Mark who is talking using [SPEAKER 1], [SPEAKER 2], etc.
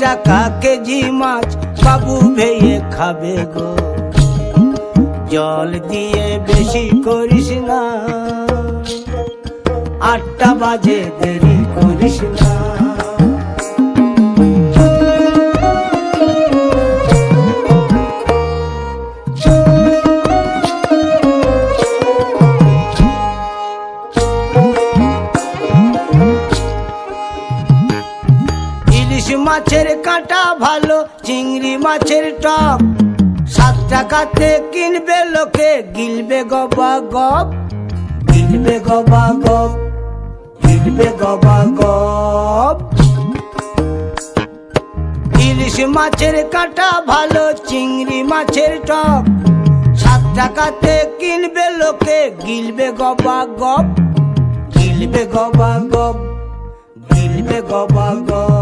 [SPEAKER 1] টাকা কেজি মাছ বাবু ভেয়ে খাবে গো। জল দিয়ে বেশি করিস না, 8টা বাজে দেরি করিস না। ইলিশ মাছের কাঁটা ভালো, চিংড়ি মাছের টক, 7 টাকাতে কিনবে লোকে, গিলবে গবা গপ, গিলবে গবা গপ, গিলবে গবা গপ। ইলিশ মাছের কাঁটা ভালো, চিংড়ি মাছের টক, 7 টাকাতে কিনবে লোকে, গিলবে গবা গপ, গিলবে গবা গপ, গিলবে গবা গপ।